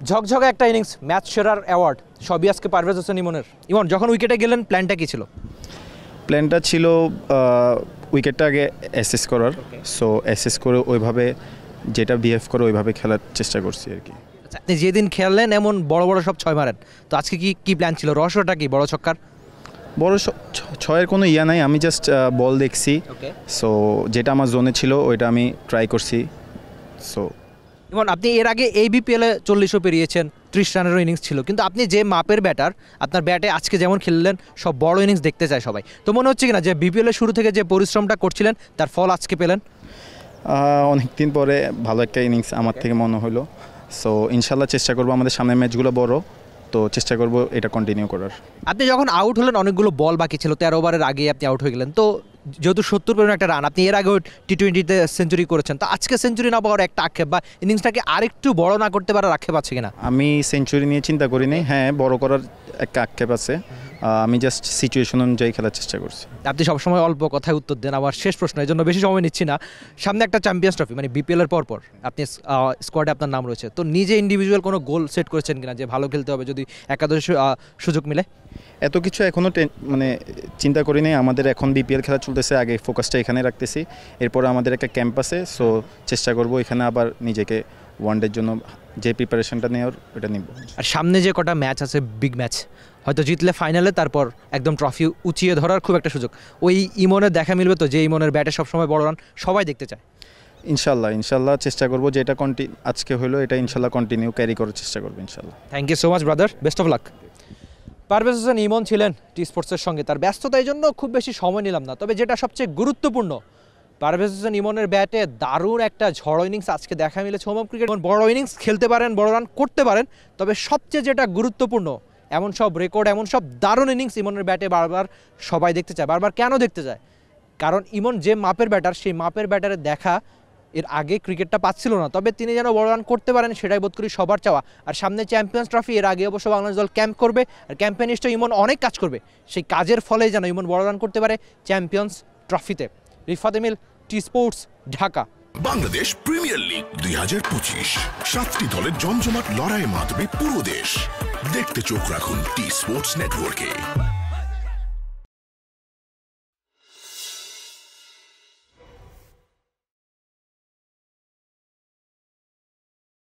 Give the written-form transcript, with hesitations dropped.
ঝকঝকে একটা innings, match সেরার অ্যাওয়ার্ড সবই আজকে পারভেজ হোসেন ইমনের। ইমন যখন উইকেটে গেলেন প্ল্যানটা কী ছিল? প্ল্যানটা ছিল উইকেটটা আগে অ্যাসেস করার, সো অ্যাসেস করে ওইভাবে যেটা বিহেভ করে ওইভাবে খেলার চেষ্টা করছি আর কি। আচ্ছা, আপনি যেদিন খেললেন এমন বড় বড় সব ছয় মারেন, তো আজকে কি প্ল্যান ছিল? রহস্যটা কি বড় ছক্কার? বড় ছয়ের কোনো ইয়া নাই, আমি জাস্ট বল দেখছি, সো যেটা আমার জোনে ছিল ওইটা আমি ট্রাই করছি। সো ইমন, আপনি এর আগে এই বিপিএলে 40ও পেরিয়েছেন, 30 রানেরও ইনিংস ছিল, কিন্তু আপনি যে মাপের ব্যাটার, আপনার ব্যাটে আজকে যেমন খেললেন সব বড় ইনিংস দেখতে চায় সবাই। তো মনে হচ্ছে কিনা যে বিপিএলের শুরু থেকে যে পরিশ্রমটা করছিলেন তার ফল আজকে পেলেন? অনেক দিন পরে ভালো একটা ইনিংস আমার থেকে মনে হলো। সো ইনশাল্লাহ চেষ্টা করবো, আমাদের সামনের ম্যাচগুলো বড়, তো চেষ্টা করবো এটা কন্টিনিউ করার। আপনি যখন আউট হলেন অনেকগুলো বল বাকি ছিল, 13 ওভারের আগে আপনি আউট হয়ে গেলেন, তো যেহেতু 70 পরিমাণ একটা রান, আপনি এর আগেও টি-20তে সেঞ্চুরি করেছেন, তো আজকে সেঞ্চুরি না পাওয়ার একটা আক্ষেপ বা ইনিংসটাকে আরেকটু বড় না করতে পারার আক্ষেপ আছে কিনা? আমি সেঞ্চুরি নিয়ে চিন্তা করিনি, হ্যাঁ বড় করার একটা আক্ষেপ আছে, আমি জাস্ট সিচুয়েশন অনুযায়ী খেলার চেষ্টা করছি। আপনি সবসময় অল্প কথায় উত্তর দেন। আমার শেষ প্রশ্ন, এই জন্য বেশি সময় নিচ্ছি না। সামনে একটা চ্যাম্পিয়ন্স ট্রফি, মানে বিপিএলের পরপর আপনি স্কোয়াডে আপনার নাম রয়েছে, তো নিজে ইন্ডিভিজুয়াল কোনো গোল সেট করেছেন কিনা যে ভালো খেলতে হবে যদি একাদশ সুযোগ মিলে? এত কিছু এখনও মানে চিন্তা করি নাই, আমাদের এখন বিপিএল খেলা চলতেছে, আগে ফোকাসটা এখানে রাখতেছি, এরপর আমাদের একটা ক্যাম্প আছে, সো চেষ্টা করব এখানে আবার নিজেকে ওয়ানডের জন্য যে প্রিপারেশনটা নেওয়ার ওটা নিব। আর সামনে যে কটা ম্যাচ আছে, বিগ ম্যাচ, হয়তো জিতলে ফাইনালে, তারপর একদম ট্রফি উঁচিয়ে ধরার খুব একটা সুযোগ, ওই ইমনের দেখা মিলবে তো, যে ইমনের ব্যাটে সবসময় বড় রান সবাই দেখতে চায়? ইনশাল্লাহ চেষ্টা করবো, যেটা আজকে হলো এটা ইনশাল্লাহ কন্টিনিউ ক্যারি করার চেষ্টা করবো ইনশাল্লাহ। Thank you so much brother, best of luck. Parvez Hossain Emon ছিলেন টি স্পোর্টসের সঙ্গে। তার ব্যস্ততার জন্য খুব বেশি সময় নিলাম না, তবে যেটা সবচেয়ে গুরুত্বপূর্ণ, পারভেজ হোসেন ইমনের ব্যাটে দারুণ একটা ঝড় ইনিংস আজকে দেখা মিলেছে হোম ক্রিকেট। বড় ইনিংস খেলতে পারেন, বড় রান করতে পারেন, তবে সবচেয়ে যেটা গুরুত্বপূর্ণ, এমন সব রেকর্ড, এমন সব দারুণ ইনিংস ইমনের ব্যাটে বারবার সবাই দেখতে চায়। বারবার কেন দেখতে চায়? কারণ ইমন যে মাপের ব্যাটার, সেই মাপের ব্যাটারে দেখা এর আগে ক্রিকেটটা পাচ্ছিল না, তবে তিনি যেন বড় রান করতে পারেন সেটাই বোধ করি সবার চাওয়া। আর সামনে চ্যাম্পিয়ন্স ট্রফি, এর আগে অবশ্য বাংলাদেশ দল ক্যাম্প করবে, আর ক্যাম্পে নিশ্চয়ই ইমন অনেক কাজ করবে, সেই কাজের ফলে যেন ইমন বড় রান করতে পারে চ্যাম্পিয়ন্স ট্রফিতে। Rifat Emil, T sports, Dhaka. Bangladesh premier league 2025, 7টি দলের জমজমাট লড়াইয়ের মাধ্যমে পুরো দেশ দেখতে চোখ রাখুন টি স্পোর্টস নেটওয়ার্কে।